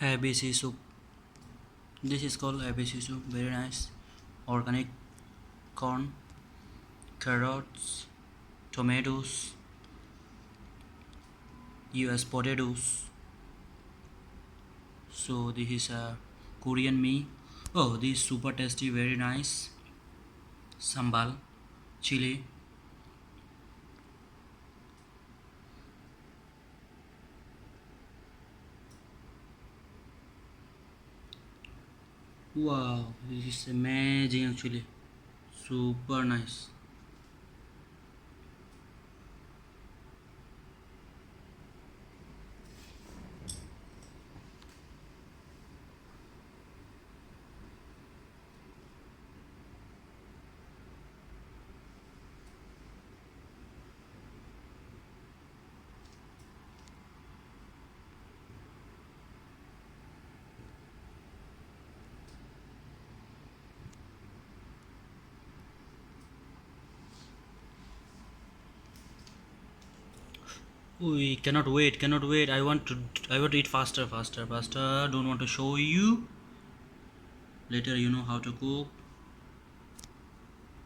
ABC soup. This is called ABC soup. Very nice. Organic corn, carrots, tomatoes, US potatoes. So this is a Korean meal. Oh, this is super tasty. Very nice. Sambal, chili. Wow, this is amazing actually. Super nice. We cannot wait. I want to eat faster. Don't want to show you. Later you know how to cook.